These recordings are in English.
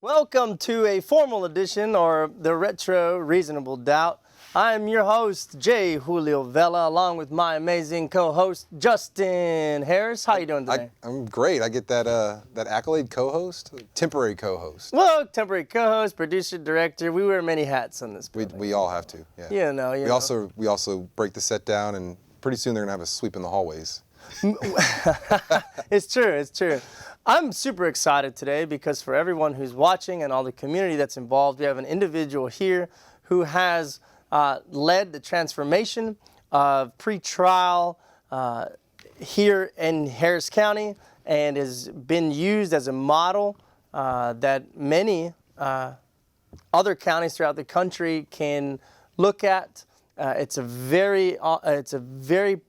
Welcome to a formal edition, or the Retro Reasonable Doubt. I'm your host, Jay Julio Vela, along with my amazing co-host, Justin Harris. How you doing today? I'm great. I get that accolade, co-host, temporary co-host. Well, temporary co-host, producer, director. We wear many hats on this building. We all have to. Yeah. We also break the set down, and pretty soon they're gonna have us sweeping the hallways. It's true. I'm super excited today because for everyone who's watching and all the community that's involved, we have an individual here who has led the transformation of pretrial here in Harris County and has been used as a model that many other counties throughout the country can look at. It's a very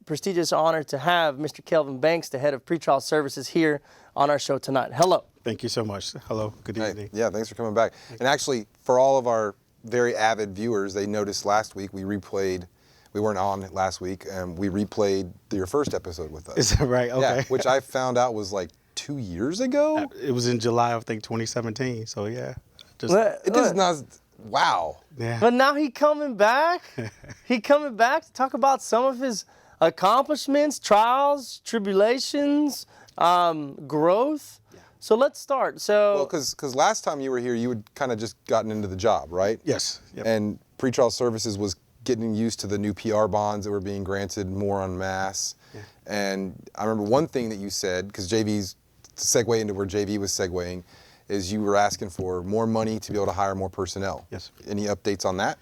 prestigious honor to have Mr. Kelvin Banks, the head of pretrial services, here on our show tonight. Hello. Thank you so much. Hello. Good evening. Yeah, thanks for coming back. And actually, for all of our very avid viewers, they noticed last week we replayed. We weren't on last week, and we replayed your first episode with us. Is that right? Okay. Yeah, which I found out was like 2 years ago. It was in July of 2017. So yeah. It does not. Wow. Yeah. But now he coming back. He coming back to talk about some of his accomplishments, trials, tribulations, growth. Yeah. So let's start. Well, because last time you were here, you had kind of just gotten into the job, right? Yes. Yep. And pretrial services was getting used to the new PR bonds that were being granted more en masse. Yeah. And I remember one thing that you said, because JV's segue into where JV was segueing, is you were asking for more money to be able to hire more personnel. Yes. Any updates on that?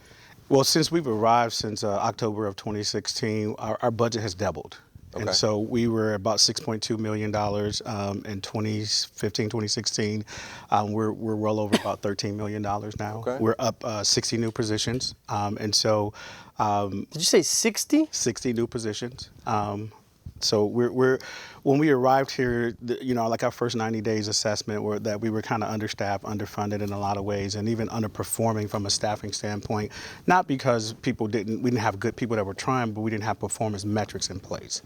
Well, since we've arrived since October of 2016, our budget has doubled. Okay. And so we were about $6.2 million in 2015, 2016. We're well over about $13 million now. Okay. We're up 60 new positions. And so... Did you say 60? 60 new positions. So we're when we arrived here, like our first 90 days assessment that we were kind of understaffed, underfunded in a lot of ways, and even underperforming from a staffing standpoint. Not because we didn't have good people that were trying, but we didn't have performance metrics in place.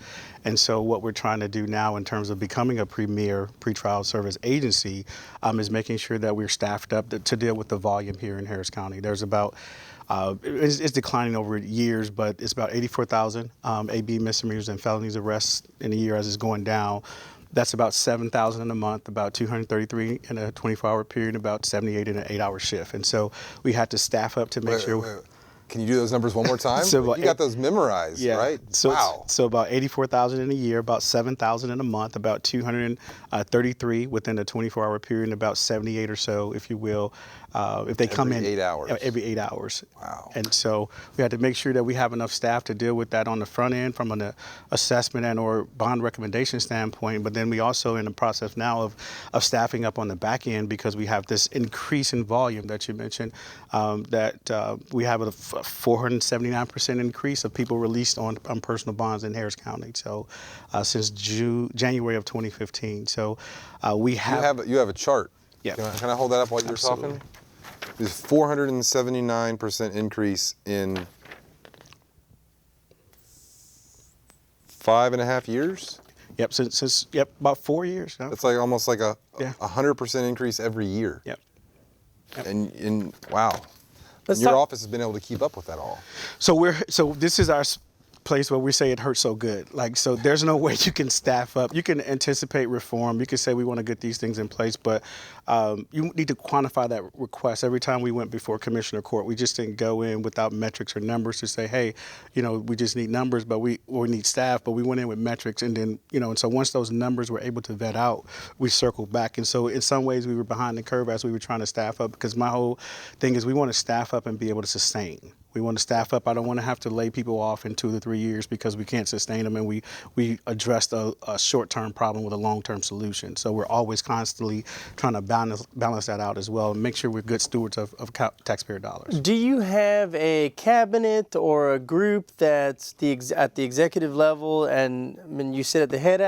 And so what we're trying to do now in terms of becoming a premier pretrial service agency is making sure that we're staffed up to deal with the volume here in Harris County. There's about it's declining over years, but it's about 84,000 AB misdemeanors and felonies arrests in a year as it's going down. That's about 7,000 in a month, about 233 in a 24-hour period, about 78 in an 8-hour shift. And so we had to staff up to make sure. Wait. Can you do those numbers one more time? You got those memorized, right? So, wow. So about 84,000 in a year, about 7,000 in a month, about 233 within a 24-hour period, and about 78 or so, if you will, if they come in. Every 8 hours. Every 8 hours. Wow. And so we had to make sure that we have enough staff to deal with that on the front end from an assessment and or bond recommendation standpoint. But then we also in the process now of staffing up on the back end because we have this increase in volume that you mentioned, that we have a 479% increase of people released on personal bonds in Harris County. So since January of 2015. So we have. You have a chart. Yeah. Can I hold that up while you're Absolutely. talking? There's 479% increase in 5.5 years? Yep, since about 4 years. Huh? It's like almost like a 100% increase every year. Yep. And wow. Your office has been able to keep up with that all. So this is our place where we say it hurts so good. So there's no way you can staff up. You can anticipate reform. You can say we want to get these things in place, but you need to quantify that request. Every time we went before Commissioner Court, we just didn't go in without metrics or numbers to say, hey, we just need numbers, but we need staff, but we went in with metrics. And then, and so once those numbers were able to vet out, we circled back. And so in some ways we were behind the curve as we were trying to staff up, because my whole thing is we want to staff up and be able to sustain. We want to staff up. I don't want to have to lay people off in 2 to 3 years because we can't sustain them, and we addressed a short-term problem with a long-term solution. So we're always constantly trying to balance that out as well and make sure we're good stewards of taxpayer dollars. Do you have a cabinet or a group that's at the executive level and you sit at the head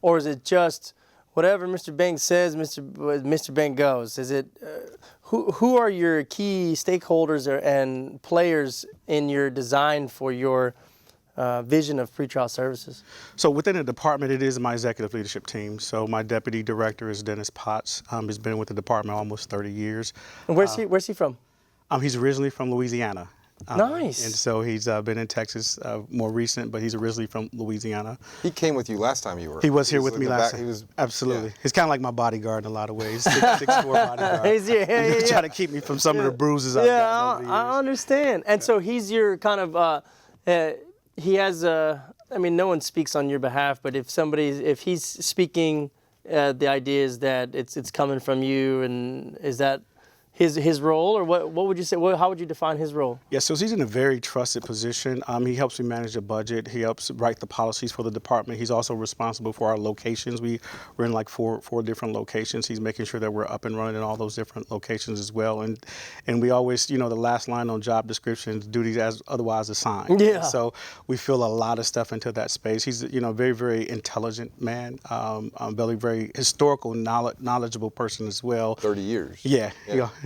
or is it just whatever Mr. Banks says, Mr. Banks goes? Is it who are your key stakeholders and players in your design for your vision of pretrial services? So within the department, it is my executive leadership team. So my deputy director is Dennis Potts. He's been with the department almost 30 years. And where's he from? He's originally from Louisiana. Nice. And so he's been in Texas more recent, but he's originally from Louisiana. He came with you last time you were. He was here with me last time. He was absolutely. Yeah. He's kind of like my bodyguard in a lot of ways. 6'4" bodyguard. He's yeah. Trying to keep me from some of the bruises I've gotten over the years. I understand. And so he's your kind of. He has I mean, no one speaks on your behalf, but if he's speaking, the idea is that it's coming from you, and is that his role, or what would you say? How would you define his role? Yeah, so he's in a very trusted position. He helps me manage the budget. He helps write the policies for the department. He's also responsible for our locations. We're in like four different locations. He's making sure that we're up and running in all those different locations as well. And we always, the last line on job descriptions, duties as otherwise assigned. Yeah. So we fill a lot of stuff into that space. He's a very, very intelligent man, very, very historical, knowledgeable person as well. 30 years. Yeah.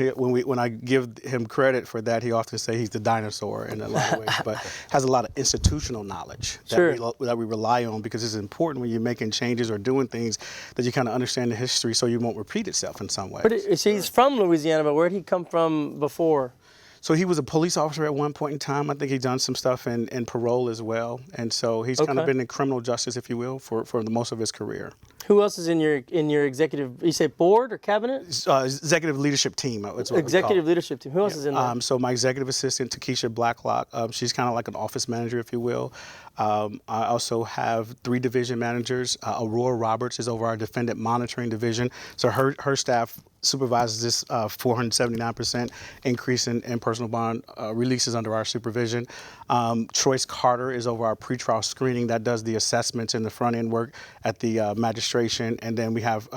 When I give him credit for that, he often say he's the dinosaur in a lot of ways, but has a lot of institutional knowledge that we rely on, because it's important when you're making changes or doing things that you kind of understand the history so you won't repeat itself in some way. But he's from Louisiana, but where did he come from before? So he was a police officer at one point in time. I think he's done some stuff in parole as well. And so he's kind of been in criminal justice, if you will, for the most of his career. Who else is in your executive, you say board or cabinet? Executive leadership team. Executive leadership team. Who else is in there? So my executive assistant, Takesha Blacklock, she's kind of like an office manager, if you will. I also have 3 division managers. Aurora Roberts is over our defendant monitoring division. So her staff supervises this 479% increase in personal bond releases under our supervision. Troyce Carter is over our pretrial screening that does the assessments and the front end work at the magistration. And then we have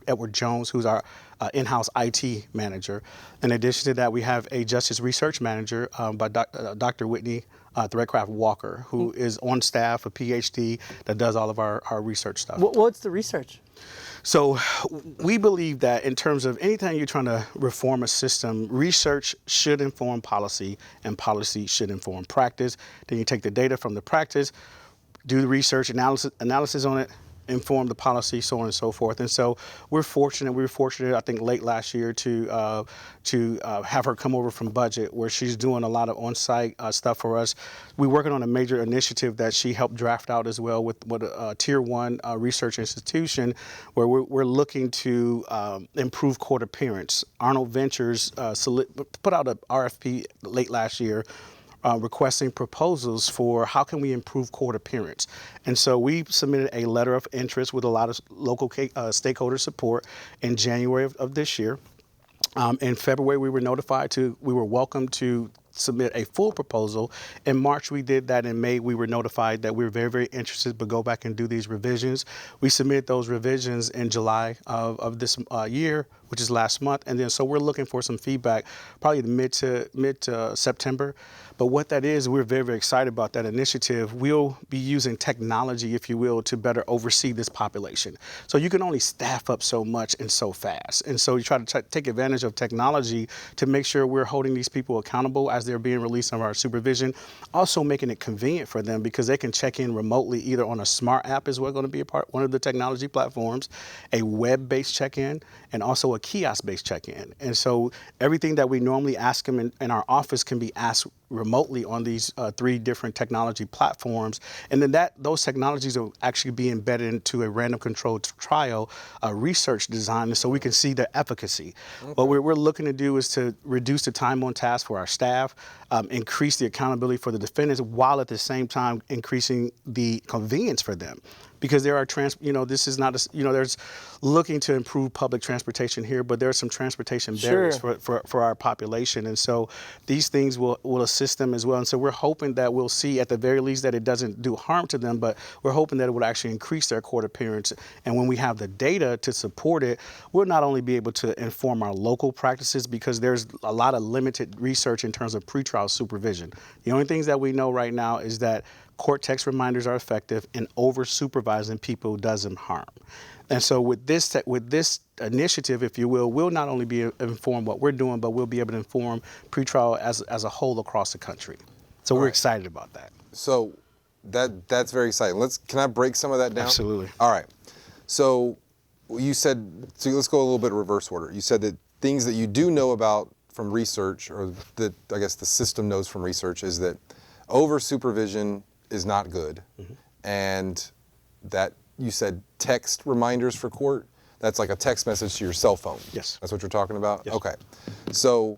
Edward Jones, who's our in-house IT manager. In addition to that, we have a justice research manager by Dr. Whitney Threadcraft Walker, who is on staff, a PhD, that does all of our research stuff. What's the research? So we believe that in terms of anytime you're trying to reform a system, research should inform policy, and policy should inform practice. Then you take the data from the practice, do the research analysis on it, inform the policy, so on and so forth. And so we were fortunate, I think, late last year to have her come over from budget, where she's doing a lot of on-site stuff for us. We're working on a major initiative that she helped draft out as well with a Tier 1 research institution, where we're looking to improve court appearance. Arnold Ventures put out an RFP late last year requesting proposals for how can we improve court appearance. And so we submitted a letter of interest with a lot of local stakeholder support in January of this year. In February, we were welcome to submit a full proposal. In March, we did that. In May, we were notified that we were very, very interested, but go back and do these revisions. We submitted those revisions in July of this year, which is last month. And then so we're looking for some feedback, probably mid to September. But what that is, we're very, very excited about that initiative. We'll be using technology, if you will, to better oversee this population. So you can only staff up so much and so fast. And so you try to take advantage of technology to make sure we're holding these people accountable as they're being released under our supervision. Also making it convenient for them, because they can check in remotely, either on a smart app is going to be one of the technology platforms, a web-based check-in, and also a kiosk-based check-in. And so everything that we normally ask them in our office can be asked remotely on these 3 different technology platforms. And then those technologies will actually be embedded into a random controlled trial research design, so we can see the efficacy. Okay. What we're looking to do is to reduce the time on task for our staff, increase the accountability for the defendants, while at the same time increasing the convenience for them. Because there are this is not there's looking to improve public transportation here, but there are some transportation barriers for our population, and so these things will assist them as well. And so we're hoping that we'll see at the very least that it doesn't do harm to them, but we're hoping that it will actually increase their court appearance. And when we have the data to support it, we'll not only be able to inform our local practices, because there's a lot of limited research in terms of pretrial supervision. The only things that we know right now is that court text reminders are effective, and over-supervising people does them harm. And so with this initiative, if you will, we'll not only be informed what we're doing, but we'll be able to inform pretrial as a whole across the country. So we're excited about that. So That's very exciting. Can I break some of that down? Absolutely. All right. So you said, so let's go a little bit reverse order. You said that things that you do know about from research, or that I guess the system knows from research, is that over supervision is not good, and that you said text reminders for court. That's like a text message to your cell phone. Yes. That's what you're talking about? Yes. Okay. So,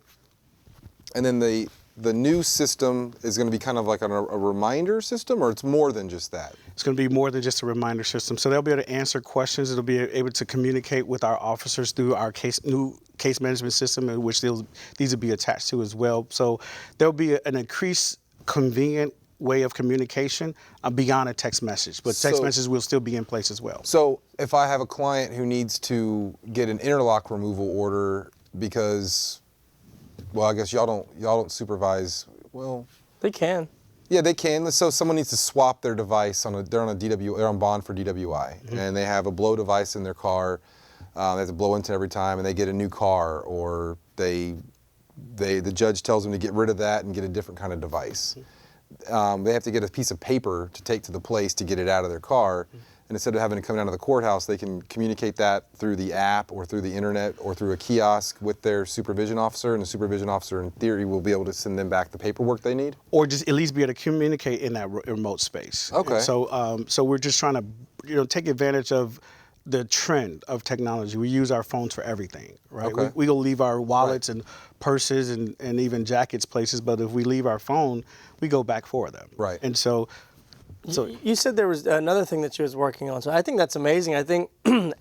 and then the new system is going to be kind of like a reminder system, or it's more than just that? It's going to be more than just a reminder system. So they'll be able to answer questions. It'll be able to communicate with our officers through our new case management system, in which these will be attached to as well. So there'll be an increased convenient way of communication beyond a text message, but text messages will still be in place as well. So if I have a client who needs to get an interlock removal order because, well, I guess y'all don't supervise. Well, They can. yeah, they can. So someone needs to swap their device they're on bond for DWI, and they have a blow device in their car. They have to blow into every time, and they get a new car, or the judge tells them to get rid of that and get a different kind of device. They have to get a piece of paper to take to the place to get it out of their car. And instead of having to come down to the courthouse, they can communicate that through the app or through the internet or through a kiosk with their supervision officer, and the supervision officer, in theory, will be able to send them back the paperwork they need? Or just at least be able to communicate in that remote space. Okay. And so we're just trying to, take advantage of the trend of technology. We use our phones for everything, right? Okay. We go leave our wallets and purses and even jackets places, but if we leave our phone, we go back for them. Right. And so You said there was another thing that you was working on. So I think that's amazing. I think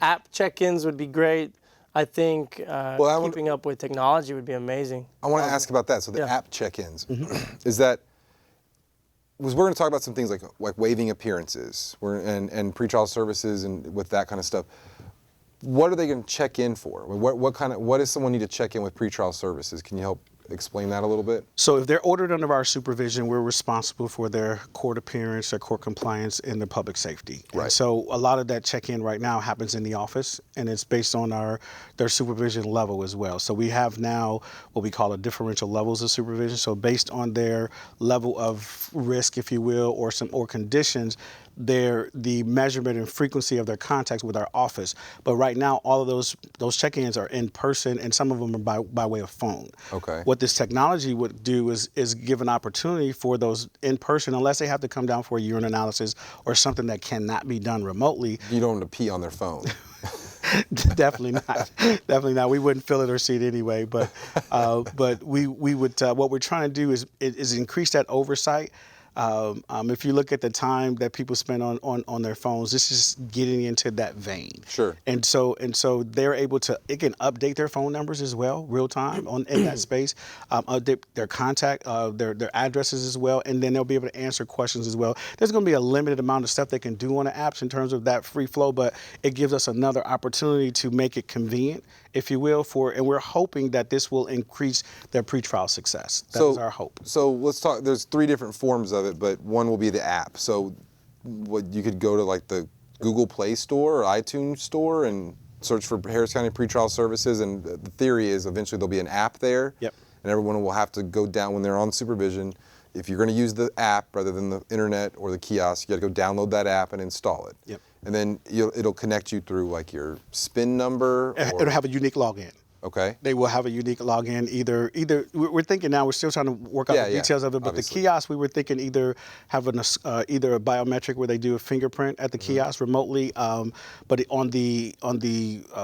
app check-ins would be great. I think keeping up with technology would be amazing. I want to ask about that. So the app check-ins, is that, we're going to talk about some things like waiving appearances and pretrial services and with that kind of stuff. What are they going to check in for? What does someone need to check in with pretrial services? Can you help explain that a little bit? So if they're ordered under our supervision, we're responsible for their court appearance, their court compliance, and their public safety. Right. And so a lot of that check-in right now happens in the office, and it's based on their supervision level as well. So we have now what we call a differential levels of supervision. So based on their level of risk, if you will, or conditions, the measurement and frequency of their contacts with our office. But right now, all of those check-ins are in person, and some of them are by way of phone. Okay. What this technology would do is give an opportunity for those in person, unless they have to come down for a urine analysis or something that cannot be done remotely. You don't want to pee on their phone. Definitely not. Definitely not. We wouldn't fill it or see it anyway. But we would. What we're trying to do is increase that oversight. If you look at the time that people spend on their phones, this is getting into that vein. Sure. And so they're able to, it can update their phone numbers as well, real time in that space, update their contact, their addresses as well, and then they'll be able to answer questions as well. There's going to be a limited amount of stuff they can do on the apps in terms of that free flow, but it gives us another opportunity to make it convenient, if you will, and we're hoping that this will increase their pretrial success. That is our hope. So let's talk, there's 3 different forms of it, but one will be the app. So what, you could go to like the Google Play Store or iTunes Store and search for Harris County Pretrial Services, and the theory is eventually there'll be an app there. Yep. And everyone will have to go down when they're on supervision. If you're going to use the app rather than the internet or the kiosk, you got to go download that app and install it. Yep. And then it'll connect you through like your SPIN number. It'll have a unique login. Okay. They will have a unique login. Either we're thinking now, we're still trying to work out the details of it, but obviously. The kiosk, we were thinking either having either a biometric where they do a fingerprint at the kiosk remotely, but on the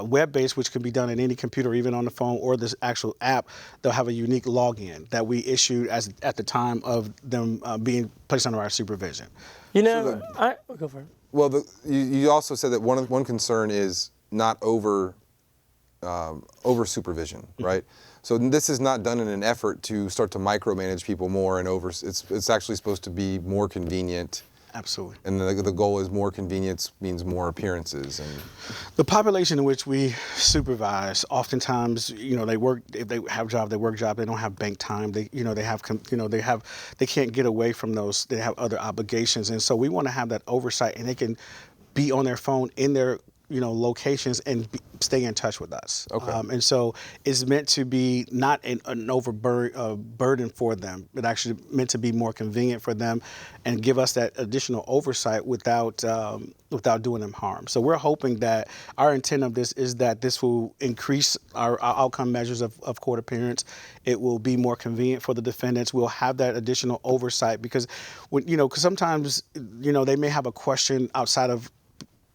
web base, which can be done in any computer, even on the phone or this actual app, they'll have a unique login that we issued at the time of them being placed under our supervision. You know, I'll go for it. Well, you also said that one concern is not over supervision, right? So this is not done in an effort to start to micromanage people more and it's actually supposed to be more convenient. Absolutely. And the goal is more convenience means more appearances. And the population in which we supervise, oftentimes, they work. If they have a job, they work job. They don't have bank time. They can't get away from those. They have other obligations, and so we want to have that oversight, and they can be on their phone in their locations and stay in touch with us. Okay. And so it's meant to be not an overburden for them, but actually meant to be more convenient for them and give us that additional oversight without doing them harm. So we're hoping that our intent of this is that this will increase our outcome measures of court appearance. It will be more convenient for the defendants. We'll have that additional oversight because, because sometimes, they may have a question outside of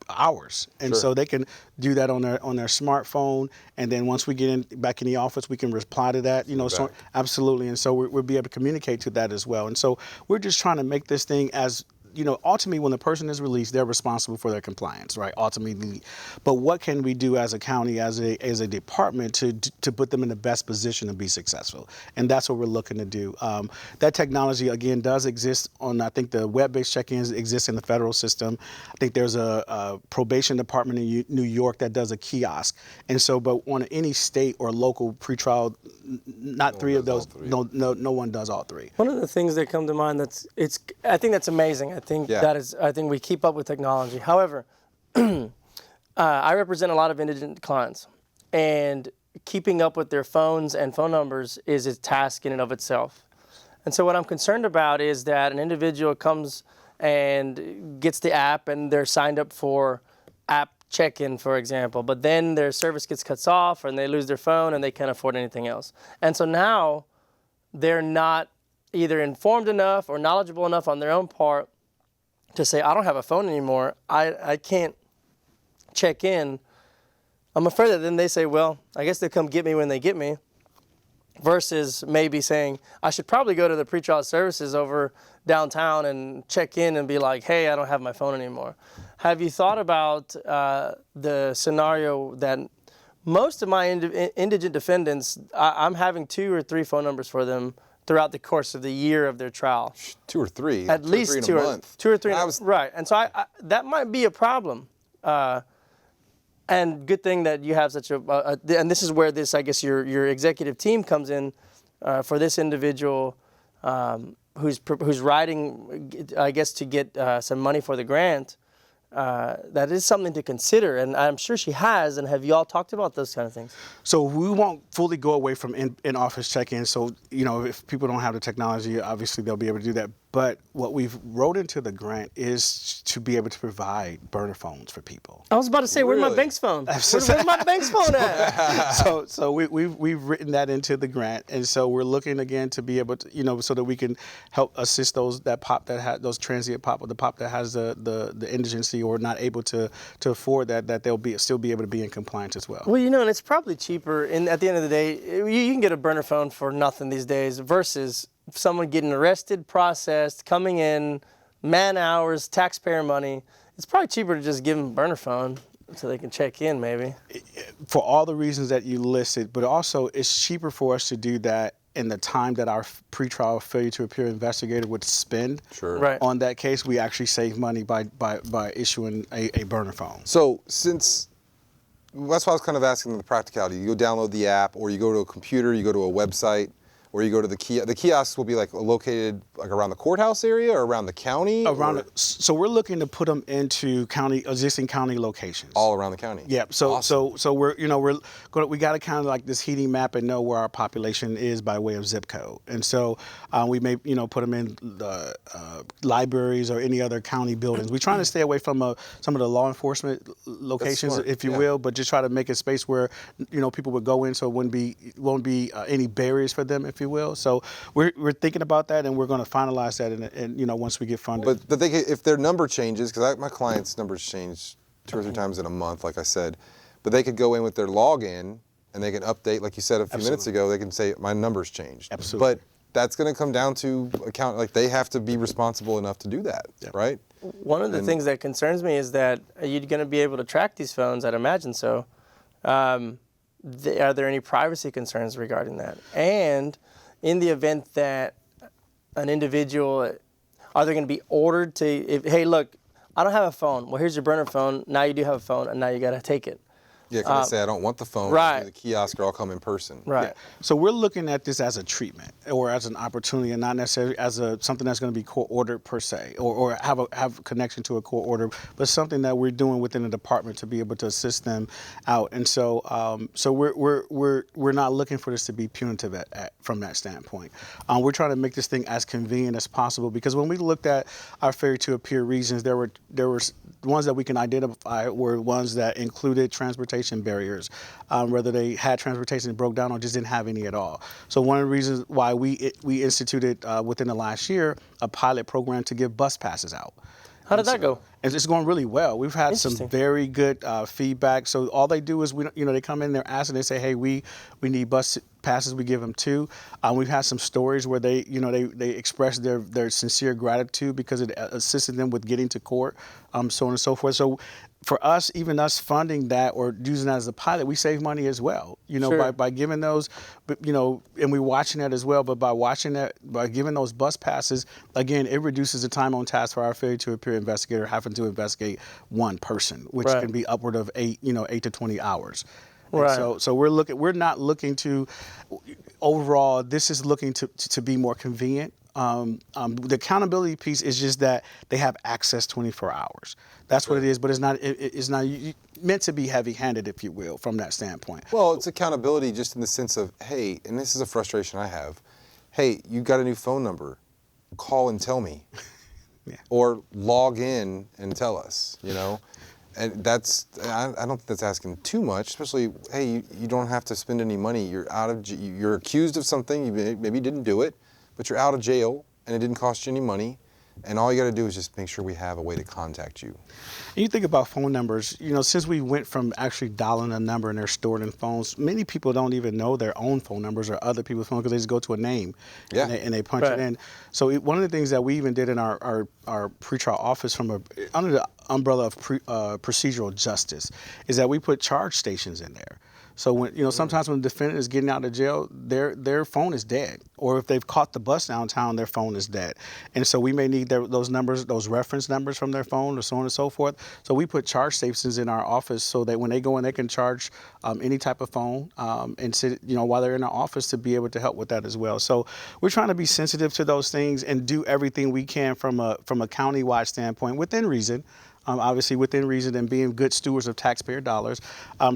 hours, and Sure. so they can do that on their smartphone, and then once we get back in the office, we can reply to that. So absolutely, and so we'll be able to communicate to that as well. And so we're just trying to make this thing as ultimately, when the person is released, they're responsible for their compliance, right? Ultimately, but what can we do as a county, as a department, to put them in the best position to be successful? And that's what we're looking to do. That technology, again, does exist on, I think, the web-based check-ins exist in the federal system. I think there's a probation department in New York that does a kiosk. And so, but on any state or local pretrial, not three of those, no one does all three. One of the things that come to mind I think that's amazing. I think we keep up with technology. However, I represent a lot of indigent clients, and keeping up with their phones and phone numbers is a task in and of itself. And so what I'm concerned about is that an individual comes and gets the app and they're signed up for app check-in, for example, but then their service gets cut off and they lose their phone and they can't afford anything else. And so now they're not either informed enough or knowledgeable enough on their own part to say, I don't have a phone anymore, I can't check in. I'm afraid that then they say, well, I guess they'll come get me when they get me, versus maybe saying, I should probably go to the pretrial services over downtown and check in and be like, hey, I don't have my phone anymore. Have you thought about the scenario that most of my indigent defendants, I'm having 2 or 3 phone numbers for them throughout the course of the year of their trial? 2 or 3. At least 2 or 3 in a month. 2 or 3. Right. And so that might be a problem. And good thing that you have such and this is where I guess your executive team comes in for this individual who's writing, I guess, to get some money for the grant. That is something to consider, and I'm sure she has. And have you all talked about those kind of things? So we won't fully go away from in-office check-in. So, if people don't have the technology, obviously they'll be able to do that. But what we've wrote into the grant is to be able to provide burner phones for people. I was about to say, where's my bank's phone? Where's my bank's phone at? So we've written that into the grant, and so we're looking again to be able to, so that we can help assist those those transient pop, or the pop that has the indigency or not able to afford that they'll still be able to be in compliance as well. Well, and it's probably cheaper. And at the end of the day, you can get a burner phone for nothing these days versus someone getting arrested, processed, coming in, man hours, taxpayer money. It's probably cheaper to just give them a burner phone so they can check in, maybe. For all the reasons that you listed, but also it's cheaper for us to do that in the time that our pretrial failure to appear investigator would spend on that case. We actually save money by issuing a burner phone. So that's why I was kind of asking the practicality. You go download the app, or you go to a computer, you go to a website, or you go to the kiosk. The kiosks will be located around the courthouse area or around the county? So we're looking to put them into existing county locations. All around the county? Yeah. So awesome. so we got to kind of like this heating map and know where our population is by way of zip code. And so we may put them in the libraries or any other county buildings. We're trying to stay away from some of the law enforcement locations, if you will, but just try to make a space where people would go in, so it won't be any barriers for them, if you will. So we're thinking about that, and we're going to finalize that, and once we get funded. But if their number changes, because my clients' numbers change 2 or 3 times in a month, like I said, but they could go in with their login and they can update, like you said a few minutes ago. They can say my number's changed. Absolutely. But that's going to come down to account. Like they have to be responsible enough to do that, right? One of the things that concerns me is that are you going to be able to track these phones? I'd imagine so. Are there any privacy concerns regarding that? And in the event that an individual, are they going to be ordered to, hey, look, I don't have a phone. Well, here's your burner phone. Now you do have a phone, and now you got to take it. Yeah, because they say I don't want the phone. Right. The kiosk, or I'll come in person. Right. Yeah. So we're looking at this as a treatment or as an opportunity, and not necessarily as something that's going to be court ordered per se, or have a connection to a court order, but something that we're doing within the department to be able to assist them out. And so, we're not looking for this to be punitive from that standpoint. We're trying to make this thing as convenient as possible, because when we looked at our failure to appear reasons, there were ones that we can identify were ones that included transportation barriers, whether they had transportation that broke down or just didn't have any at all. So one of the reasons why we instituted within the last year a pilot program to give bus passes out. How did that go? It's going really well. We've had some Interesting. very good feedback. So all they do is they come in, they're asking, they say, hey, we need bus passes. We give them 2. We've had some stories where they express their sincere gratitude because it assisted them with getting to court, so on and so forth. So for us, even us funding that or using that as a pilot, we save money as well. Sure. By giving those, and we're watching that as well. But by giving those bus passes, again, it reduces the time on task for our failure to appear investigator having to investigate one person, which Right. can be upward of 8 to 20 hours. Right. And so we're not looking to, overall, this is looking to be more convenient. The accountability piece is just that they have access 24 hours. That's what it is, but it's not meant to be heavy-handed, if you will, from that standpoint. Well, it's accountability just in the sense of, hey, and this is a frustration I have, hey, you got a new phone number, call and tell me. Yeah. Or log in and tell us, And I don't think that's asking too much, especially, hey, you don't have to spend any money. You're accused of something, you maybe didn't do it, but you're out of jail and it didn't cost you any money. And all you got to do is just make sure we have a way to contact you. And you think about phone numbers, since we went from actually dialing a number and they're stored in phones, many people don't even know their own phone numbers or other people's phone because they just go to a name and they punch Right. it in. So one of the things that we even did in our pretrial office under the umbrella of procedural justice is that we put charge stations in there. So when sometimes when the defendant is getting out of jail, their phone is dead, or if they've caught the bus downtown, their phone is dead, and so we may need those numbers, those reference numbers from their phone, or so on and so forth. So we put charge stations in our office so that when they go in, they can charge any type of phone and sit, while they're in our office to be able to help with that as well. So we're trying to be sensitive to those things and do everything we can from a county-wide standpoint within reason. Obviously within reason and being good stewards of taxpayer dollars,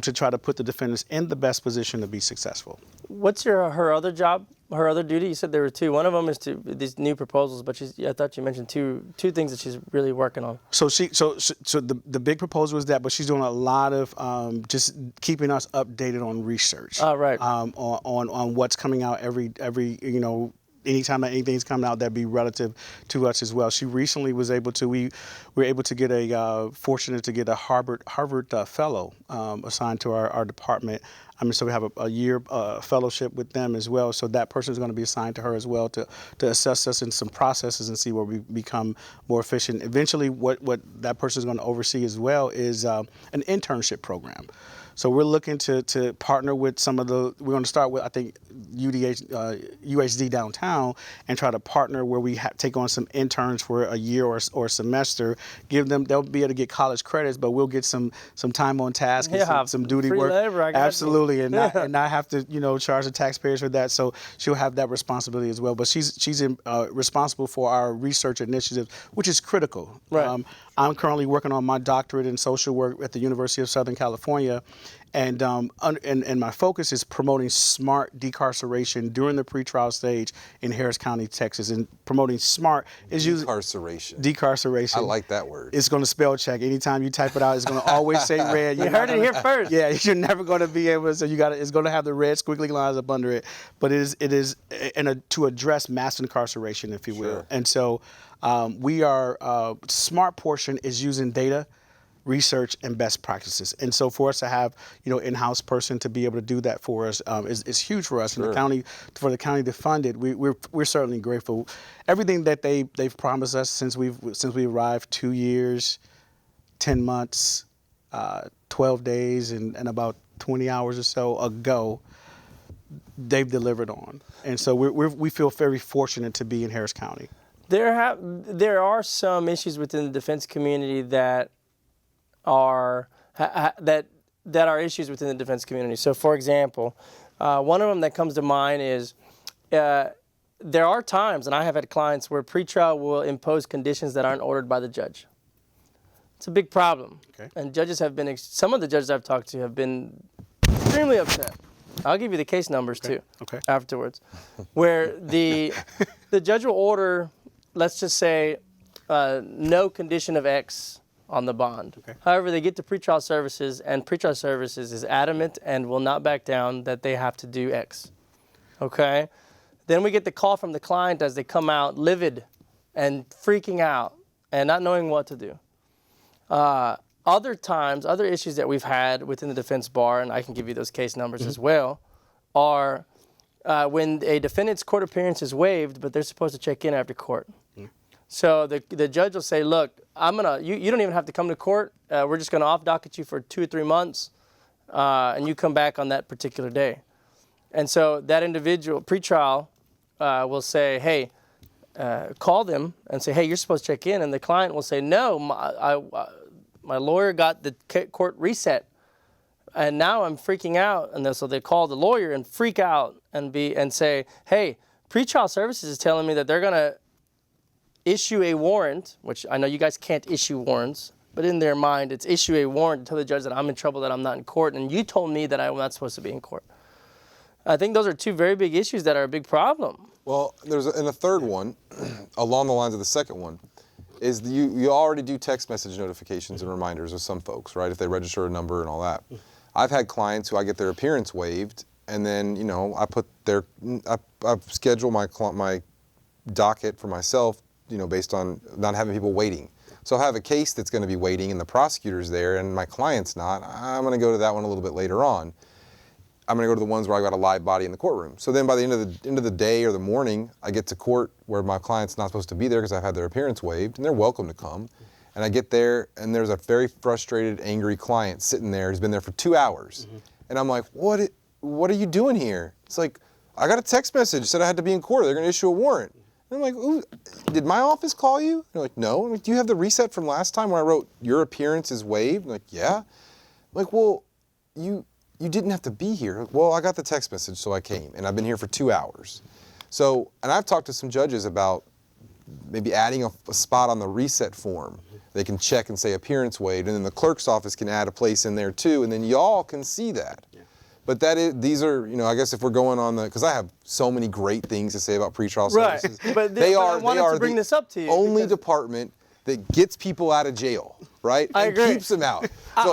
to try to put the defendants in the best position to be successful. What's her other job, her other duty? You said there were 2. One of them is these new proposals, but I thought you mentioned two things that she's really working on. So the big proposal is that, but she's doing a lot of just keeping us updated on research. Oh, right. On what's coming out every anytime that anything's coming out that'd be relative to us as well. She recently was able to, we were able to get fortunate to get a Harvard fellow assigned to our department. So we have a year fellowship with them as well. So that person is going to be assigned to her as well to assess us in some processes and see where we become more efficient. Eventually, what that person is going to oversee as well is an internship program. So we're looking to partner with we're going to start with, I think, UHD downtown and try to partner where we take on some interns for a year or a semester, they'll be able to get college credits, but we'll get some time on task and some duty free work. labor, I got you. Absolutely, and not have to, charge the taxpayers for that. So she'll have that responsibility as well. But she's responsible for our research initiatives, which is critical. Right. I'm currently working on my doctorate in social work at the University of Southern California. And my focus is promoting smart decarceration during the pretrial stage in Harris County, Texas. And promoting smart is using decarceration. I like that word. It's going to spell check. Anytime you type it out, it's going to always say red. You heard it here first. Yeah, you're never going to be able to. So it's going to have the red squiggly lines up under it. But it is to address mass incarceration, if you will. Sure. And so we are smart portion is using data, research, and best practices. And so for us to have, in-house person to be able to do that for us is huge for us. Sure. And for the county to fund it, we're certainly grateful. Everything that they've promised us since we arrived, 2 years, 10 months, 12 days, and about 20 hours or so ago, they've delivered on. And so we feel very fortunate to be in Harris County. There are some issues within the defense community that are that that are issues within the defense community. So, for example, one of them that comes to mind is there are times, and I have had clients, where pretrial will impose conditions that aren't ordered by the judge. It's a big problem. Okay. And judges have been, some of the judges I've talked to have been extremely upset. I'll give you the case numbers too afterwards, where the judge will order, let's just say, no condition of X on the bond. Okay. However, they get to pretrial services, and pretrial services is adamant and will not back down that they have to do X. Okay? Then we get the call from the client as they come out livid and freaking out and not knowing what to do. Other times, other issues that we've had within the defense bar, and I can give you those case numbers as well, are when a defendant's court appearance is waived, but they're supposed to check in after court. So the judge will say, look, you don't even have to come to court. We're just going to off-docket you for 2 or 3 months, and you come back on that particular day. And so that individual, pretrial, will say, hey, call them and say, hey, you're supposed to check in. And the client will say, no, my lawyer got the court reset, and now I'm freaking out. And so they call the lawyer and freak out and say, hey, pretrial services is telling me that they're going to issue a warrant, which I know you guys can't issue warrants, but in their mind, it's issue a warrant to tell the judge that I'm in trouble, that I'm not in court, and you told me that I'm not supposed to be in court. I think those are two very big issues that are a big problem. Well, and a third one, along the lines of the second one, is you already do text message notifications and reminders with some folks, right? If they register a number and all that. I've had clients who I get their appearance waived, and then I schedule my docket for myself, based on not having people waiting. So I have a case that's going to be waiting, and the prosecutor's there, and my client's not. I'm going to go to that one a little bit later on. I'm going to go to the ones where I've got a live body in the courtroom. So then by the end of the day or the morning, I get to court where my client's not supposed to be there because I've had their appearance waived, and they're welcome to come. And I get there, and there's a very frustrated, angry client sitting there who's been there for 2 hours. And I'm like, what are you doing here? It's like, I got a text message said I had to be in court. They're going to issue a warrant. And I'm like, ooh, did my office call you? And they're like, no. I'm like, do you have the reset from last time where I wrote, your appearance is waived? I'm like, yeah. I'm like, well, you didn't have to be here. Like, well, I got the text message, so I came, and I've been here for 2 hours. So, and I've talked to some judges about maybe adding a spot on the reset form. They can check and say appearance waived, and then the clerk's office can add a place in there too, and then y'all can see that. But these are, I guess if we're going on because I have so many great things to say about pretrial services. Right, but they I wanted are to bring this up to you. Only department that gets people out of jail, right? I agree. Keeps them out. So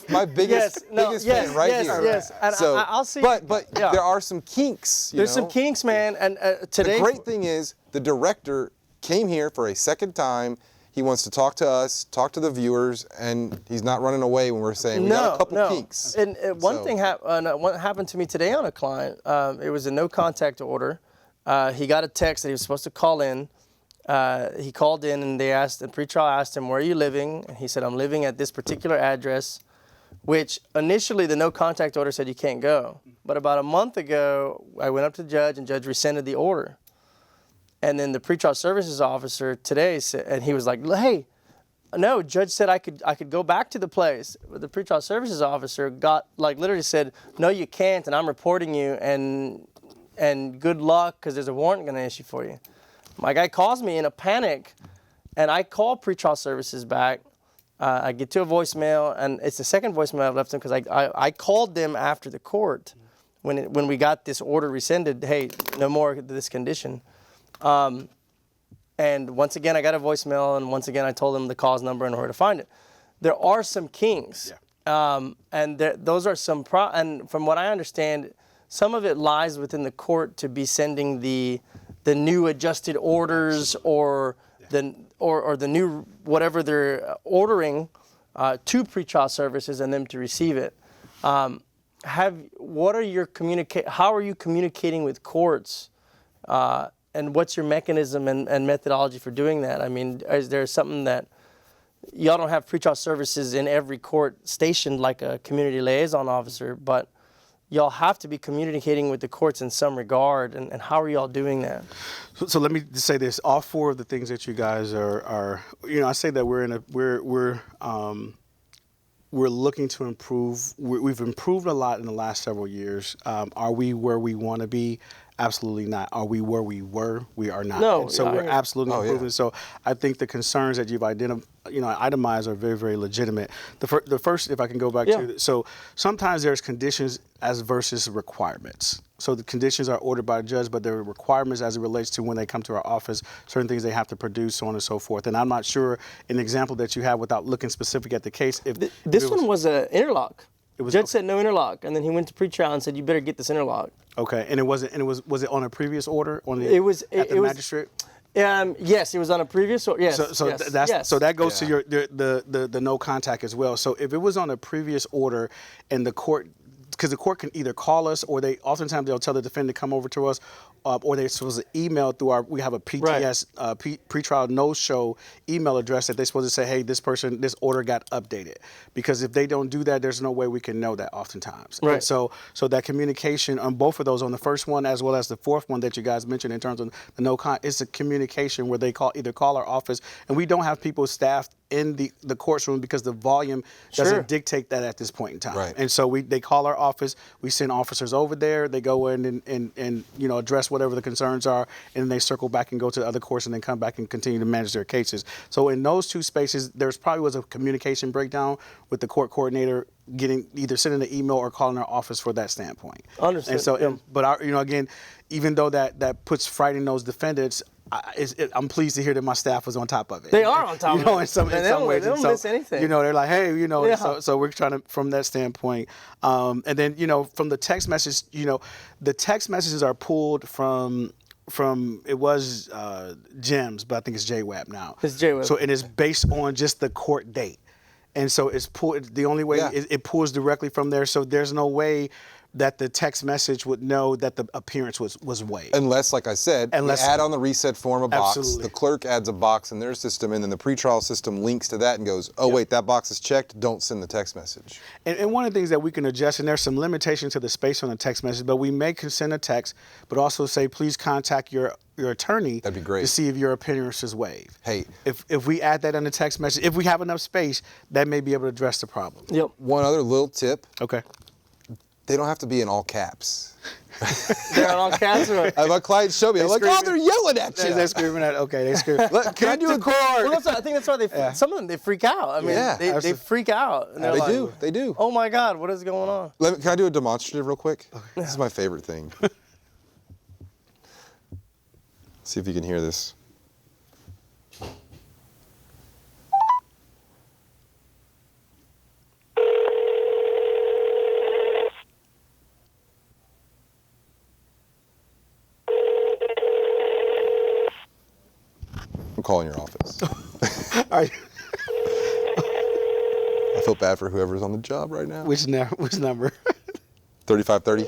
my biggest fan right here. Yes, and so, I'll see. But there are some kinks. There's some kinks, man. And today, the great thing is the director came here for a second time. He wants to talk to us, talk to the viewers, and he's not running away when we're saying we got a couple kinks. And one thing what happened to me today on a client. It was a no contact order. He got a text that he was supposed to call in. He called in, and the pretrial asked him, where are you living? And he said, I'm living at this particular address, which initially the no contact order said you can't go. But about a month ago, I went up to the judge, and the judge rescinded the order. And then the pretrial services officer today said, and he was like, hey, no, judge said I could go back to the place. But the pretrial services officer literally said, no, you can't, and I'm reporting you, and good luck, because there's a warrant going to issue for you. My guy calls me in a panic, and I call pretrial services back. I get to a voicemail, and it's the second voicemail I've left them because I called them after the court when we got this order rescinded. Hey, no more of this condition. And once again, I got a voicemail, and once again, I told them the cause number and where to find it. There are some kinks, and those are some and from what I understand, some of it lies within the court to be sending the new adjusted orders or the new whatever they're ordering to pretrial services and them to receive it. How are you communicating with courts? And what's your mechanism and methodology for doing that? I mean, is there something that y'all don't have pretrial services in every court stationed like a community liaison officer, but y'all have to be communicating with the courts in some regard, and how are y'all doing that? So let me just say this: all four of the things that you guys are I say that we're we're looking to improve. We've improved a lot in the last several years. Are we where we want to be? Absolutely not. Are we where we were? We are not. No, And so yeah, I we're hear- absolutely Oh, yeah. improving. So I think the concerns that you've itemized are very, very legitimate. The first, if I can go back Yeah. to, so sometimes there's conditions as versus requirements. So the conditions are ordered by a judge, but there are requirements as it relates to when they come to our office, certain things they have to produce, so on and so forth. And I'm not sure an example that you have without looking specific at the case. If This it one was an interlock. was- Judge said no interlock, and then he went to pretrial and said you better get this interlock. okay, and was it on a previous order on the It was- at the it was- magistrate? Yes, it was on a previous. Yes. So yes, that's yes. so that goes Yeah. to the no contact as well. So if it was on a previous order and the court, because the court can either call us or oftentimes they'll tell the defendant to come over to us, or they're supposed to email through we have a PTS pretrial no-show email address that they're supposed to say, hey, this order got updated. Because if they don't do that, there's no way we can know that oftentimes. Right. And so that communication on both of those, on the first one as well as the fourth one that you guys mentioned in terms of the it's a communication where they either call our office, and we don't have people staffed in the courtroom because the volume doesn't Sure. dictate that at this point in time. Right. And so they call our office, we send officers over there, they go in and address whatever the concerns are, and then they circle back and go to the other courts and then come back and continue to manage their cases. So in those two spaces, there's probably was a communication breakdown with the court coordinator either sending an email or calling our office for that standpoint. Understood. And so, Yeah. but again, even though that puts fright in those defendants, I'm pleased to hear that my staff was on top of it. They are on top of it. In some Man, they don't- ways. they And don't miss anything. They're like, hey, Yeah. so we're trying to, from that standpoint. And then, from the text message, the text messages are pulled from it was GEMS, but I think it's JWAP now. It's JWAP. So it is based on just the court date. And so it's pulled, the only way Yeah. it pulls directly from there. So there's no way that the text message would know that the appearance was waived. Unless, like I said, we add on the reset form a box. Absolutely. The clerk adds a box in their system, and then the pretrial system links to that and goes, oh, wait, that box is checked. Don't send the text message. And one of the things that we can adjust, and there's some limitation to the space on the text message, but we may send a text, but also say, please contact your attorney. That'd be great. To see if your appearance is waived. Hey. If we add that in the text message, if we have enough space, that may be able to address the problem. Yep. One other little tip. Okay. They don't have to be in all caps. They're on caps. My clients show me. I'm like, oh, they're yelling at you. They're screaming at, okay, they scream. Can I do a Well, I think that's why some of them they freak out. I mean, Yeah, they absolutely. freak out. And they're They like, do. They do. Oh my God, what is going on? Can I do a demonstrative real quick? This is my favorite thing. See if you can hear this. I'm calling your office. All right. I feel bad for whoever's on the job right now. Which number? 3530.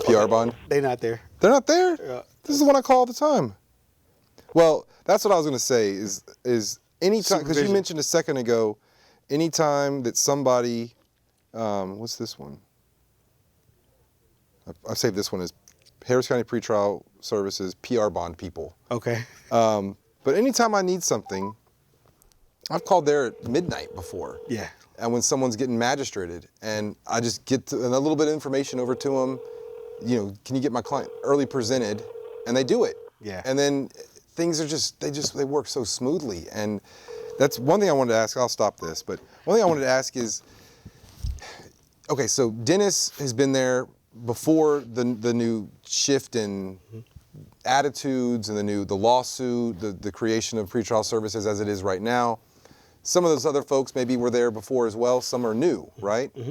PR bond. They not there. They're not there? Yeah. This is the one I call all the time. Well, that's what I was going to say is anytime, because you Supervision. mentioned a second ago, anytime that somebody, what's this one? I saved this one as Harris County Pretrial Services PR bond people. Okay. But anytime I need something, I've called there at midnight before. Yeah. And when someone's getting magistrated, and I just get a little bit of information over to them, can you get my client early presented? And they do it. Yeah. And then things are they work so smoothly. And that's one thing I wanted to ask. I'll stop this, but one thing I wanted to ask is, okay, so Dennis has been there before the new shift in attitudes and the lawsuit, the creation of pretrial services as it is right now. Some of those other folks maybe were there before as well. Some are new, right? Mm-hmm.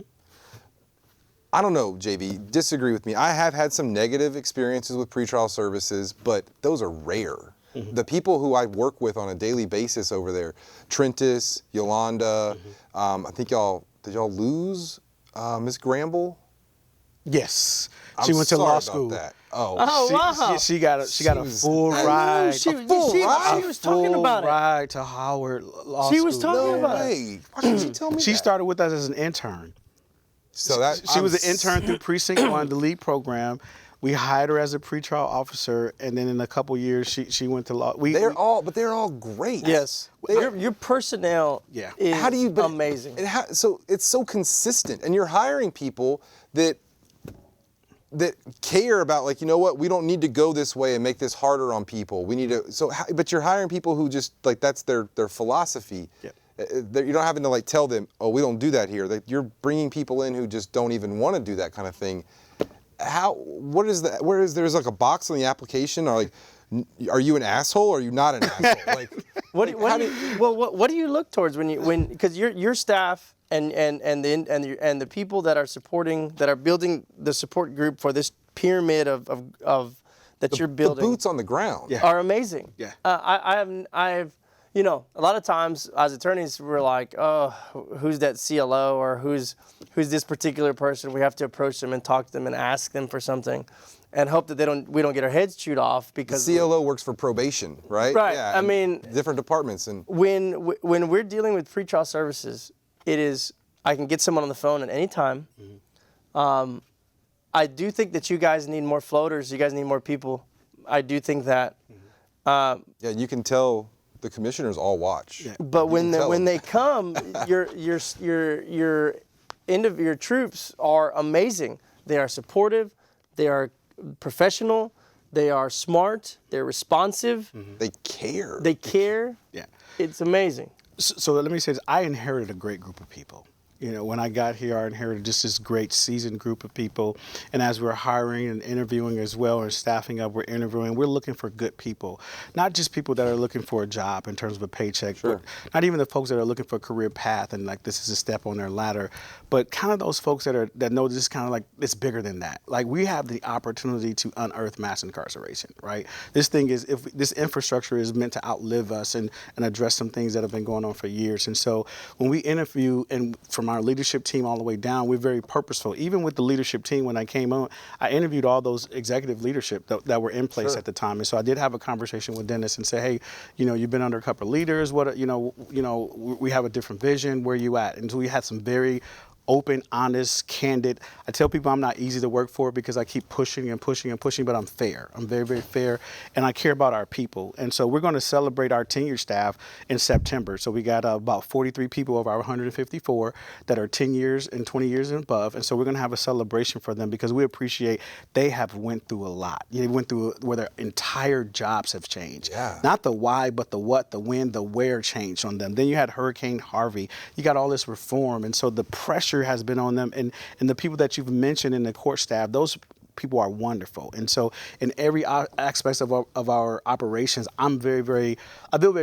I don't know, JV, disagree with me. I have had some negative experiences with pretrial services, but those are rare. Mm-hmm. The people who I work with on a daily basis over there, Trentis, Yolanda, I think did y'all lose Miss Gramble? Yes. I'm She went to sorry law about school. that. Oh, Oh, wow. She got a was- full I ride. She a was talking full about it. ride to Howard Law She School. was talking no about it. way. Why didn't you tell me She that? started with us as an intern. So that She was an intern through Precinct 1, the lead program. We hired her as a pretrial officer, and then in a couple years, she went to law. They're all great. Yes. Your personnel Yeah. is How do you? But amazing. So it's so consistent, and you're hiring people that care about, like, you know what, we don't need to go this way and make this harder on people. We need to. But you're hiring people who just like that's their philosophy. Yeah. You're not having to like tell them, oh, we don't do that here. You're bringing people in who just don't even want to do that kind of thing. What is that? There's like a box on the application, or like, are you an asshole or are you not an asshole? Like, what do you look towards because your staff and the people that are supporting, that are building the support group for this pyramid of that you're building, the boots on the ground are amazing. Yeah. I've you know, a lot of times as attorneys we're like, oh, who's that CLO, or who's this particular person? We have to approach them and talk to them and ask them for something, and hope that we don't get our heads chewed off because the CLO works for probation, right? Right. Yeah, I mean, different departments. And when we're dealing with pretrial services, it is, I can get someone on the phone at any time. Mm-hmm. I do think that you guys need more floaters. You guys need more people. I do think that. Yeah, you can tell the commissioners all watch. Yeah. But when they come, your troops are amazing. They are supportive. They are professional. They are smart. They're responsive. Mm-hmm. They care. They care. Yeah. It's amazing. So let me say this. I inherited a great group of people. You know, when I got here, I inherited just this great seasoned group of people. And as we're hiring and interviewing as well and staffing up, we're interviewing, we're looking for good people. Not just people that are looking for a job in terms of a paycheck, Sure. but not even the folks that are looking for a career path and like this is a step on their ladder, but kind of those folks that know this is kind of like it's bigger than that. Like we have the opportunity to unearth mass incarceration, right? This thing is, if this infrastructure is meant to outlive us and address some things that have been going on for years. And so when we interview, and from our leadership team all the way down, we're very purposeful. Even with the leadership team, when I came on, I interviewed all those executive leadership that were in place at the time. And so I did have a conversation with Dennis and say, hey, you know, you've been under a couple of leaders. What, you know, we have a different vision. Where are you at? And so we had some very open, honest, candid. I tell people I'm not easy to work for because I keep pushing and pushing and pushing, but I'm fair. I'm very, very fair, and I care about our people. And so we're going to celebrate our tenured staff in September. So we got about 43 people of our 154 that are 10 years and 20 years and above. And so we're going to have a celebration for them because we appreciate they have went through a lot. They went through where their entire jobs have changed. Yeah. Not the why, but the what, the when, the where changed on them. Then you had Hurricane Harvey. You got all this reform. And so the pressure has been on them, and the people that you've mentioned in the court staff, those people are wonderful. And so in every aspect of our operations, I feel very,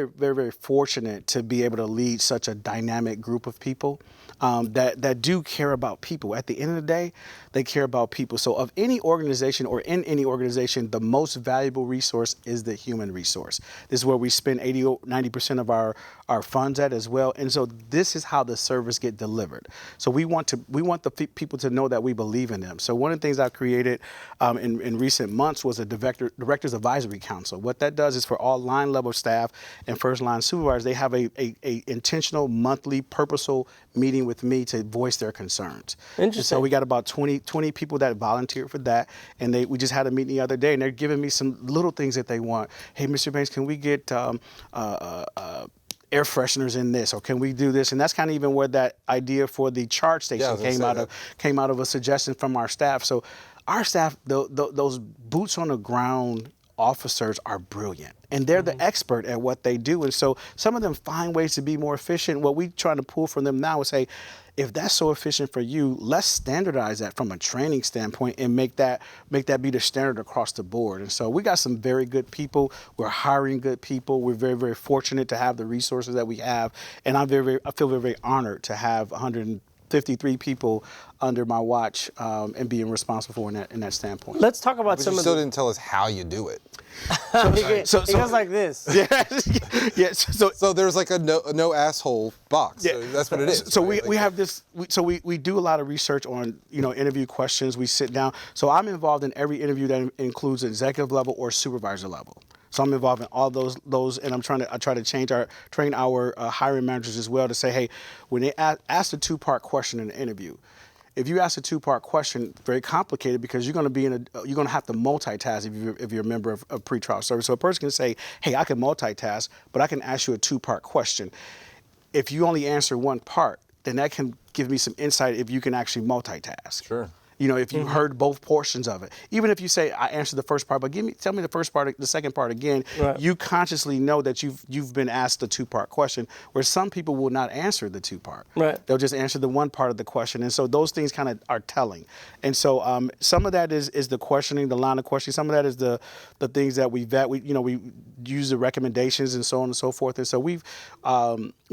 very, very fortunate to be able to lead such a dynamic group of people that do care about people. At the end of the day, they care about people. So of any organization or in any organization, the most valuable resource is the human resource. This is where we spend 90% of our funds at as well. And so this is how the service get delivered. So we want the people to know that we believe in them. So one of the things I've created in recent months was a Directors Advisory Council. What that does is for all line level staff and first line supervisors, they have a intentional monthly purposeful meeting with me to voice their concerns. Interesting. And so we got about 20 people that volunteered for that, and we just had a meeting the other day, and they're giving me some little things that they want. Hey, Mr. Banks, can we get air fresheners in this, or can we do this? And that's kind of even where that idea for the charge station came out of a suggestion from our staff. So our staff, those boots on the ground officers are brilliant, and they're the expert at what they do. And so some of them find ways to be more efficient. What we try to pull from them now is, hey, if that's so efficient for you, let's standardize that from a training standpoint and make that be the standard across the board. And so we got some very good people. We're hiring good people. We're very, very fortunate to have the resources that we have. And I feel very, very honored to have 153 people under my watch and being responsible for in that standpoint. Let's talk about But some you of still the. didn't tell us how you do it. It goes like this. Yeah. So there's like a no asshole box. Yeah. So that's what it is. So right? we have this. We do a lot of research on interview questions. We sit down. So I'm involved in every interview that includes executive level or supervisor level. So I'm involved in all those, and I try to train our hiring managers as well to say, hey, when they ask a two-part question in the interview, if you ask a two-part question, very complicated because you're going to have to multitask if you're a member of pretrial service. So a person can say, hey, I can multitask, but I can ask you a two-part question. If you only answer one part, then that can give me some insight if you can actually multitask. Sure. You know, if you heard both portions of it. Even if you say, I answered the first part, but tell me the first part, the second part again, right. You consciously know that you've been asked the two-part question, where some people will not answer the two-part. Right. They'll just answer the one part of the question. And so those things kind of are telling. And so some of that is the questioning, the line of questioning. Some of that is the things that we vet. We use the recommendations and so on and so forth. And so we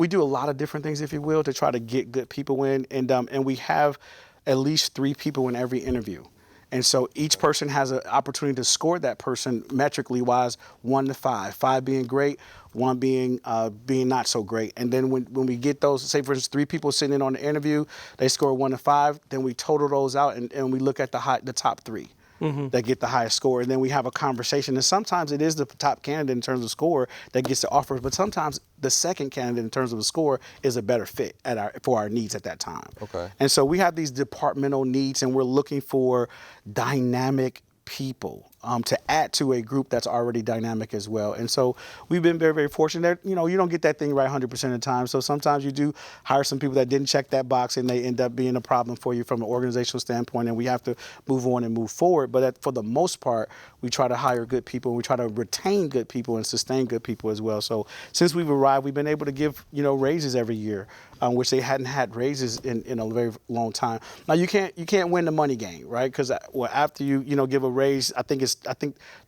do a lot of different things, if you will, to try to get good people in. And we have at least 3 people in every interview. And so each person has an opportunity to score that person metrically wise 1 to 5. 5 being great, 1 being not so great. And then when we get those, say for instance 3 people sitting in on the interview, they score 1 to 5, then we total those out and we look at the top 3. That get the highest score, and then we have a conversation. And sometimes it is the top candidate in terms of score that gets the offer, but sometimes the second candidate in terms of the score is a better fit for our needs at that time. Okay. And so we have these departmental needs, and we're looking for dynamic people to add to a group that's already dynamic as well. And so we've been very, very fortunate that, you don't get that thing right 100% of the time. So sometimes you do hire some people that didn't check that box and they end up being a problem for you from an organizational standpoint, and we have to move on and move forward. But for the most part, we try to hire good people, and we try to retain good people and sustain good people as well. So since we've arrived, we've been able to give, raises every year, which they hadn't had raises in a very long time. Now you can't win the money game, right? Because after you give a raise, I think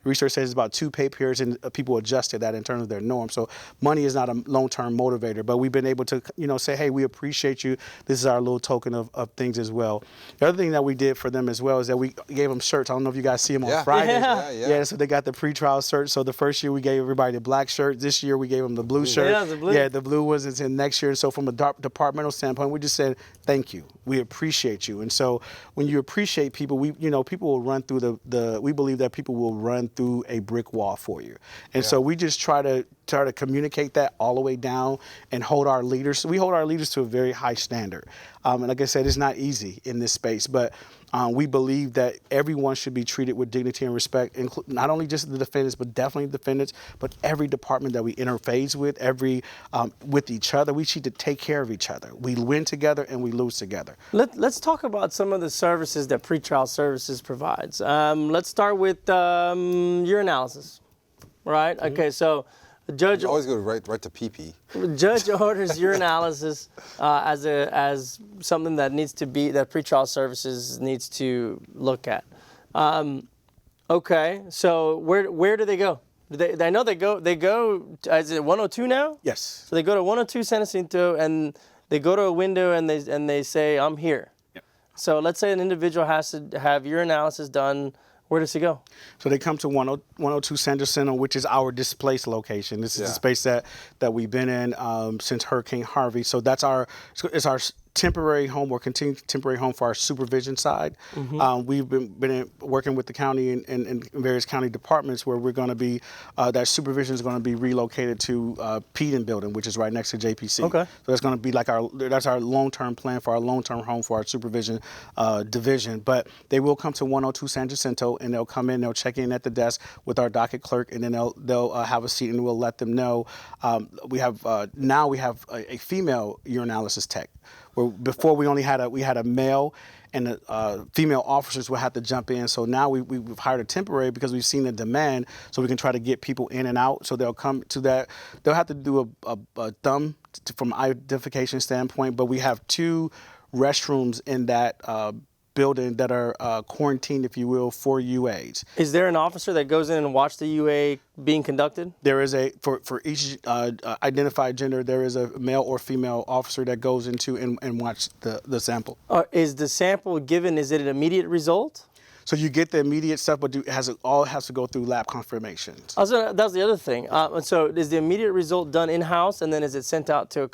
research says it's about 2 pay periods, and people adjust to that in terms of their norm. So money is not a long-term motivator, but we've been able to say, hey, we appreciate you. This is our little token of things as well. The other thing that we did for them as well is that we gave them shirts. I don't know if you guys see them on Fridays. Yeah. So they got the pretrial shirts. So the first year we gave everybody the black shirt. This year we gave them the blue shirt. Yeah, the blue. Yeah, the blue ones is in next year. And so from a departmental standpoint, we just said, thank you. We appreciate you. And so when you appreciate people, people will run through we believe that people will run through a brick wall for you. And so we just try to communicate that all the way down and hold our leaders. We hold our leaders to a very high standard. And like I said, it's not easy in this space, but we believe that everyone should be treated with dignity and respect, not only just the defendants, but definitely the defendants, but every department that we interface with, with each other. We need to take care of each other. We win together and we lose together. Let's talk about some of the services that pretrial services provides. Let's start with urinalysis, right? Mm-hmm. Okay, so the judge always go right to PP. Judge orders urinalysis as something that pretrial services needs to look at. Okay, so where do they go? I know they go. Is it 102 now? Yes. So they go to 102 San Jacinto and they go to a window and they say, I'm here. Yep. So let's say an individual has to have urinalysis done. Where does he go? So they come to 102 San Jacinto, which is our displaced location. This is the space that we've been in since Hurricane Harvey. So it's our temporary home or continued temporary home for our supervision side. Mm-hmm. We've been working with the county and various county departments where we're going to be, that supervision is going to be relocated to Peden Building, which is right next to JPC. Okay. So that's going to be that's our long-term plan for our long-term home for our supervision division. But they will come to 102 San Jacinto and they'll come in, they'll check in at the desk with our docket clerk, and then they'll have a seat and we'll let them know. Now we have a female urinalysis tech. Where before we only had a male, and the female officers will have to jump in. So now we've hired a temporary because we've seen the demand, so we can try to get people in and out. So they'll come to that. They'll have to do a thumb from an identification standpoint, but we have 2 restrooms in that building that are quarantined, if you will, for UAs. Is there an officer that goes in and watches the UA being conducted? There is for each identified gender, there is a male or female officer that goes into and watch the sample. Is the sample given, is it an immediate result? So you get the immediate stuff, but all has to go through lab confirmations. That's the other thing. So is the immediate result done in-house, and then is it sent out to are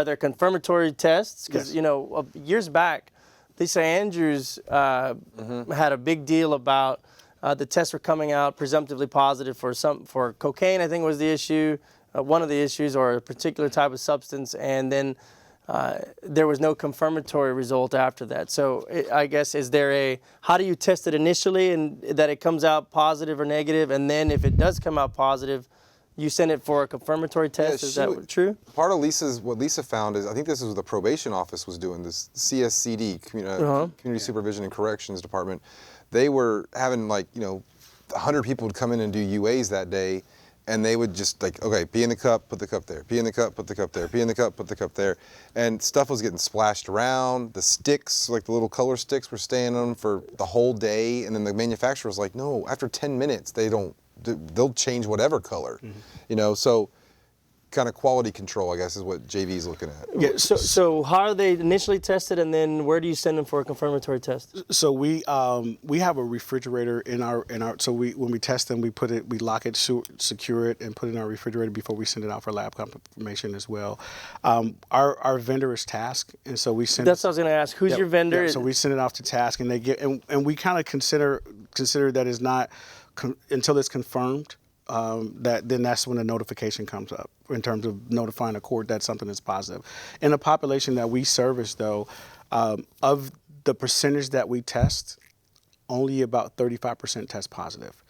there confirmatory tests? Because years back, Lisa Andrews had a big deal about the tests were coming out presumptively positive for cocaine. I think was the issue, one of the issues, or a particular type of substance, and then there was no confirmatory result after that. So I guess, how do you test it initially and that it comes out positive or negative, and then if it does come out positive, you send it for a confirmatory test? Is that true? Part of what Lisa found is, I think this is what the probation office was doing, this CSCD, Community Supervision and Corrections Department. They were having 100 people would come in and do UAs that day, and they would just okay, pee in the cup, put the cup there, pee in the cup, put the cup there, pee in the cup, put the cup there. And stuff was getting splashed around. The sticks, the little color sticks, were staying on them for the whole day. And then the manufacturer was like, no, after 10 minutes, they'll change whatever color, so kind of quality control, I guess, is what JV's looking at. Yeah. So how are they initially tested, and then where do you send them for a confirmatory test? So we have a refrigerator in our so when we test them, we lock it, secure it, and put it in our refrigerator before we send it out for lab confirmation as well. Our vendor is Task, and so we send. That's what I was going to ask. Who's your vendor? So we send it off to Task, and they get and we kind of consider that is not until it's confirmed. That's when a notification comes up in terms of notifying a court that something is positive. In the population that we service, though, of the percentage that we test, only about 35% test positive.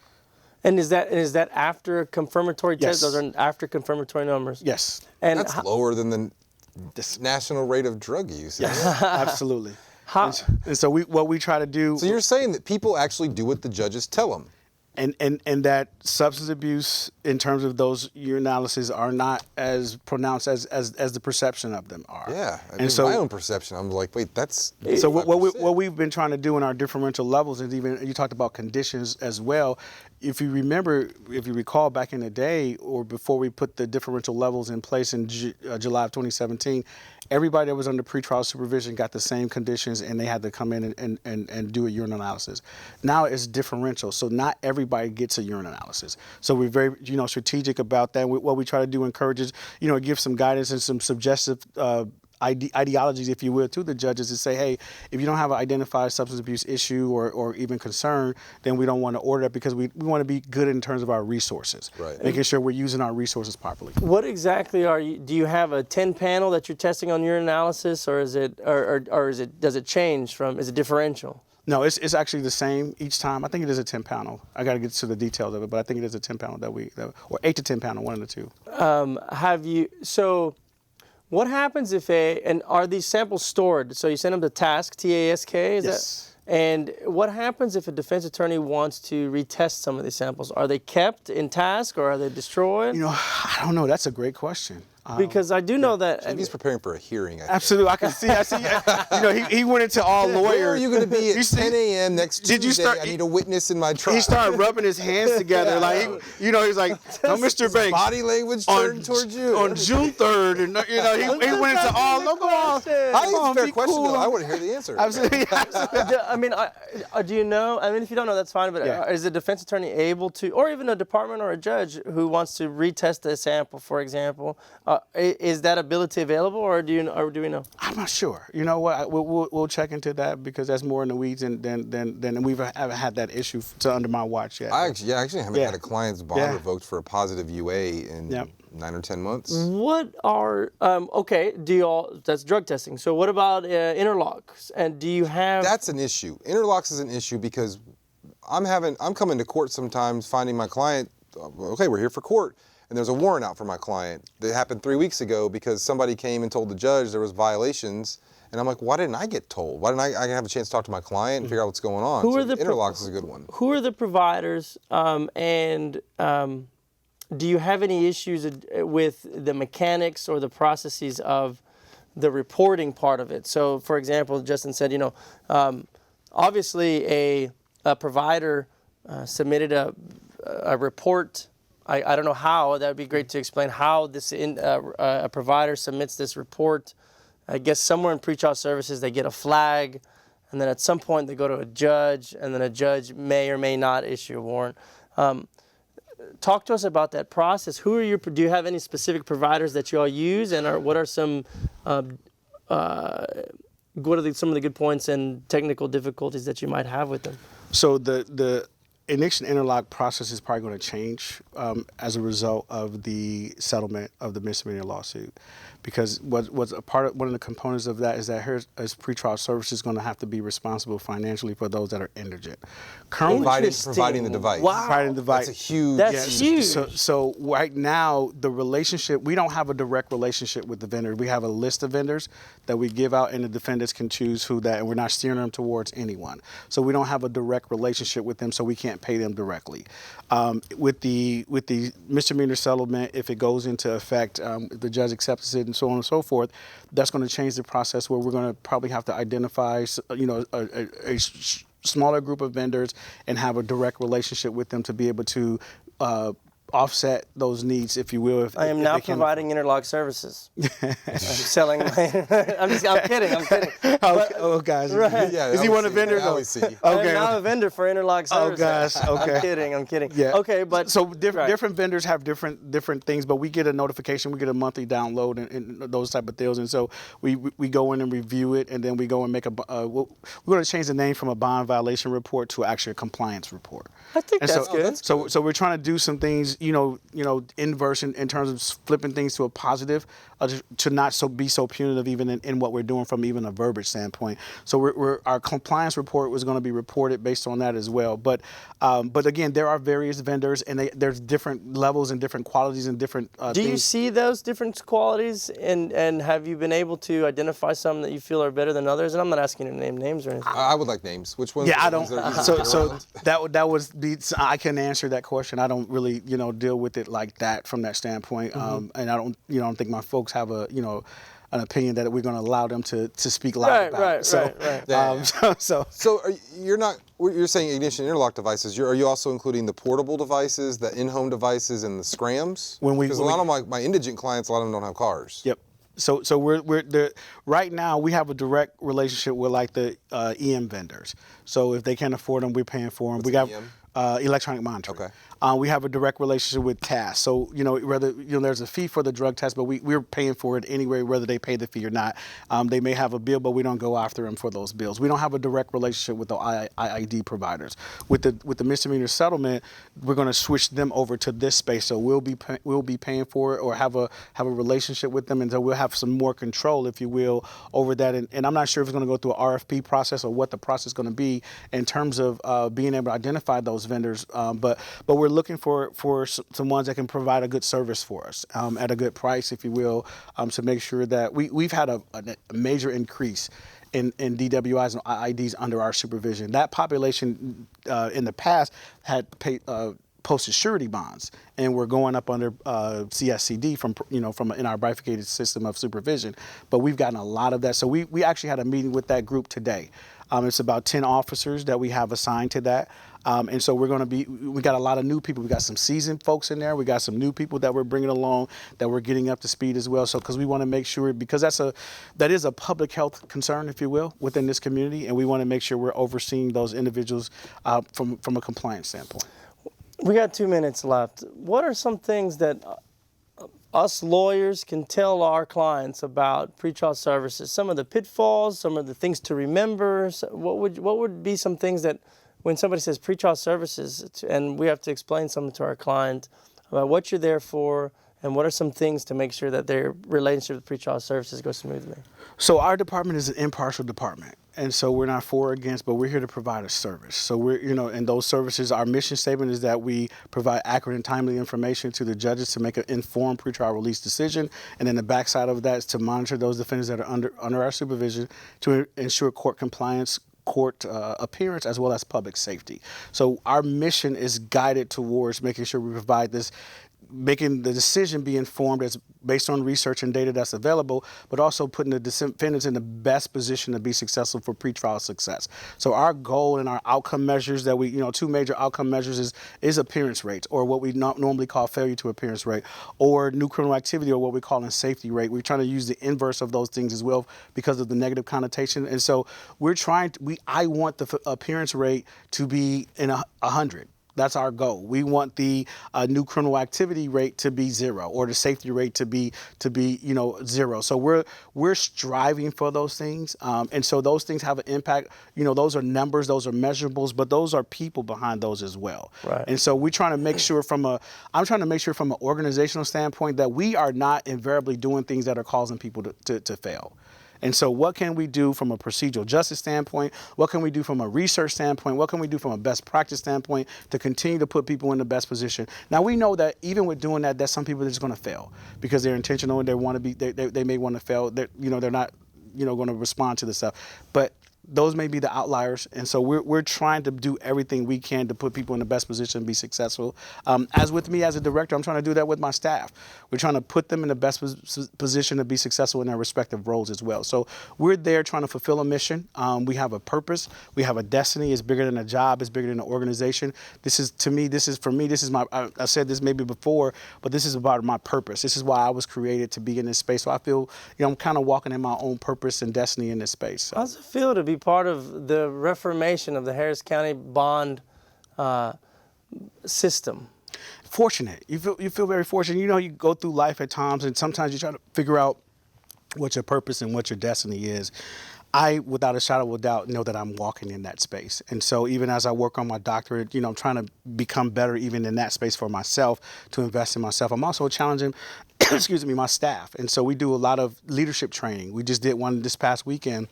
And is that after a confirmatory test? Yes. Those are after confirmatory numbers? Yes. And that's lower than the national rate of drug use. Yes, absolutely. And so what we try to do. So you're saying that people actually do what the judges tell them. And that substance abuse in terms of those urinalyses are not as pronounced as the perception of them are. Yeah, so my own perception, I'm like, wait, that's. So what we've been trying to do in our differential levels, and even you talked about conditions as well. If you recall back in the day, or before we put the differential levels in place in July of 2017, everybody that was under pretrial supervision got the same conditions, and they had to come in and do a urine analysis. Now it's differential, so not everybody gets a urine analysis. So we're very strategic about that. What we try to do encourages, give some guidance and some suggestive ideologies, if you will, to the judges to say, hey, if you don't have an identified substance abuse issue or even concern, then we don't want to order that, because we want to be good in terms of our resources, right? Making sure we're using our resources properly. What exactly do you have a 10 panel that you're testing on urine analysis, or is it does it change is it differential? No, it's actually the same each time. I think it is a 10 panel. I got to get to the details of it, but I think it is a 10 panel or 8 to 10 panel, one of the two. What happens and are these samples stored? So you send them to Task, T-A-S-K? Yes. And what happens if a defense attorney wants to retest some of these samples? Are they kept in Task, or are they destroyed? I don't know. That's a great question. Because I do know that. He's preparing for a hearing. Absolutely, I see. He went into all lawyer. Where are you going to be at 10 a.m. next Tuesday? I need a witness in my trial. He started rubbing his hands together, he's like, "No, Mr. Banks." Body language turned towards you on June 3rd, and he went into all. Don't go off. I think it's a fair question, though. I want to hear the answer. Absolutely. Do you know? If you don't know, that's fine. But is a defense attorney able to, or even a department or a judge who wants to retest a sample, for example? Is that ability available, or do we know? I'm not sure. You know what? We'll check into that, because that's more in the weeds than we've ever had that issue to under my watch yet. I actually haven't had a client's bond revoked for a positive UA in 9 or 10 months. What are that's drug testing. So what about interlocks? And do you have? That's an issue. Interlocks is an issue because I'm coming to court sometimes, finding my client. Okay, we're here for court. And there's a warrant out for my client. That happened 3 weeks ago because somebody came and told the judge there was violations. And I'm like, why didn't I get told? Why didn't I have a chance to talk to my client and figure out what's going on? Interlocks is a good one. Who are the providers? And do you have any issues with the mechanics or the processes of the reporting part of it? So, for example, Justin said, obviously a provider submitted a report. I don't know how. That would be great to explain how a provider submits this report. I guess somewhere in pretrial services they get a flag, and then at some point they go to a judge, and then a judge may or may not issue a warrant. Talk to us about that process. Do you have any specific providers that you all use, and what are some some of the good points and technical difficulties that you might have with them? So the ignition interlock process is probably going to change as a result of the settlement of the misdemeanor lawsuit, because what's a part of one of the components of that is that here as pretrial services going to have to be responsible financially for those that are indigent. Currently, Providing the device. Wow. providing the device. That's a huge. That's huge. So right now, the relationship, we don't have a direct relationship with the vendor. We have a list of vendors that we give out, and the defendants can choose who that, and we're not steering them towards anyone. So we don't have a direct relationship with them, so we can't pay them directly. With the misdemeanor settlement, if it goes into effect, if the judge accepts it and so on and so forth, that's going to change the process where we're going to probably have to identify, a smaller group of vendors and have a direct relationship with them to be able to offset those needs, if you will. I am now providing interlock services. I'm selling my. I'm kidding. Guys. Right. Yeah, Is he one of the vendors? I always see. Okay. I'm now a vendor for interlock services. gosh, okay. I'm kidding. Yeah. Okay, but so right. different vendors have different things, but we get a notification, we get a monthly download, and those type of deals, and so we go in and review it, and then we go and make we're going to change the name from a bond violation report to actually a compliance report. I think And that's so, good. So we're trying to do some things, inverse in terms of flipping things to a positive, to not be so punitive even in what we're doing from even a verbiage standpoint. So our compliance report was going to be reported based on that as well. But again, there are various vendors, and there's different levels and different qualities and different Do things. you see those different qualities, and have you been able to identify some that you feel are better than others? And I'm not asking you to name names or anything. I would like names. Which ones? Yeah, I are the ones don't. that are easy to get around? That was I can answer that question. I don't really deal with it like that from that standpoint, and I don't think my folks have an opinion that we're going to allow them to speak loud about. Right. So you're saying ignition interlock devices. Are you also including the portable devices, the in-home devices, and the scrams? Because a lot of my indigent clients, a lot of them don't have cars. Yep. So we're right now we have a direct relationship with like the EM vendors. So if they can't afford them, we're paying for them. What's we got EM? Electronic monitoring. Okay. We have a direct relationship with TAS. So there's a fee for the drug test, but we're paying for it anyway, whether they pay the fee or not. They may have a bill, but we don't go after them for those bills. We don't have a direct relationship with the IID providers. With the misdemeanor settlement, we're going to switch them over to this space. So we'll be paying for it or have a relationship with them, and so we'll have some more control, if you will, over that. And I'm not sure if it's going to go through an RFP process or what the process is going to be in terms of being able to identify those vendors. But we're looking for some ones that can provide a good service for us at a good price, if you will, to make sure that we've had a major increase in DWIs and IIDs under our supervision. That population in the past had posted surety bonds, and we're going up under CSCD from in our bifurcated system of supervision. But we've gotten a lot of that. So we actually had a meeting with that group today. It's about 10 officers that we have assigned to that. And so we got a lot of new people. We got some seasoned folks in there. We got some new people that we're bringing along that we're getting up to speed as well. So because we want to make sure, because that is a public health concern, if you will, within this community. And we want to make sure we're overseeing those individuals from a compliance standpoint. We got 2 minutes left. What are some things that us lawyers can tell our clients about pretrial services? Some of the pitfalls, some of the things to remember. What would be some things that, when somebody says pretrial services, and we have to explain something to our client about what you're there for, and what are some things to make sure that their relationship with pretrial services goes smoothly? So our department is an impartial department. And so we're not for or against, but we're here to provide a service. So and those services, our mission statement is that we provide accurate and timely information to the judges to make an informed pretrial release decision. And then the backside of that is to monitor those defendants that are under our supervision to ensure court compliance, court appearance, as well as public safety. So our mission is guided towards making sure we provide this, making the decision be informed as based on research and data that's available, but also putting the defendants in the best position to be successful for pretrial success. So our goal and our outcome measures that two major outcome measures is appearance rates, or what we normally call failure to appearance rate, or new criminal activity, or what we call a safety rate. We're trying to use the inverse of those things as well because of the negative connotation. And so I want the appearance rate to be in 100. That's our goal. We want the new criminal activity rate to be 0, or the safety rate to be 0. So we're striving for those things, and so those things have an impact. Those are numbers, those are measurables, but those are people behind those as well. Right. And so we're trying to make sure from an organizational standpoint that we are not invariably doing things that are causing people to fail. And so what can we do from a procedural justice standpoint? What can we do from a research standpoint? What can we do from a best practice standpoint to continue to put people in the best position? Now, we know that even with doing that, there's some people that's going to fail because they're intentional and they may want to fail. They're not, going to respond to the stuff. But those may be the outliers, and so we're trying to do everything we can to put people in the best position and be successful. As with me as a director, I'm trying to do that with my staff. We're trying to put them in the best position to be successful in their respective roles as well. So we're there trying to fulfill a mission. We have a purpose. We have a destiny. It's bigger than a job. It's bigger than an organization. This is my, I said this maybe before, but this is about my purpose. This is why I was created to be in this space. So I feel, I'm kind of walking in my own purpose and destiny in this space. So. How does it feel to be part of the reformation of the Harris County bond system? Fortunate. You feel very fortunate. You go through life at times, and sometimes you try to figure out what your purpose and what your destiny is. I, without a shadow of a doubt, know that I'm walking in that space. And so even as I work on my doctorate, I'm trying to become better even in that space for myself, to invest in myself. I'm also challenging, my staff. And so we do a lot of leadership training. We just did one this past weekend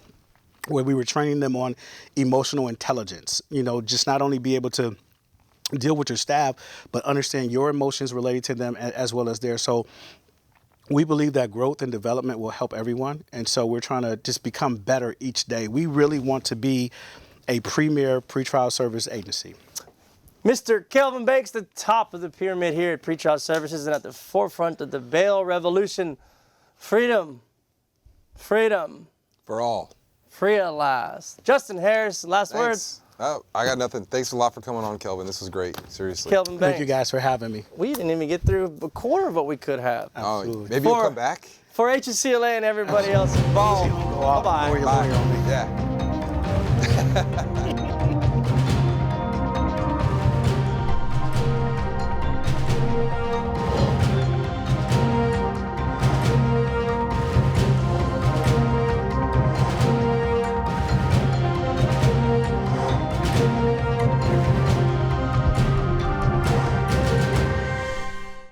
where we were training them on emotional intelligence, just not only be able to deal with your staff, but understand your emotions related to them as well as theirs. So we believe that growth and development will help everyone. And so we're trying to just become better each day. We really want to be a premier pretrial service agency. Mr. Kelvin Bakes, the top of the pyramid here at Pretrial Services and at the forefront of the bail revolution. Freedom. Freedom. For all. Free at last. Justin Harris, last words. Oh, I got nothing. Thanks a lot for coming on, Kelvin. This was great. Seriously. Kelvin Banks. Thank you guys for having me. We didn't even get throue a quarter of what we could have. Absolutely. Maybe you'll come back. For HCCLA and everybody else involved. Bye-bye. Bye. Yeah.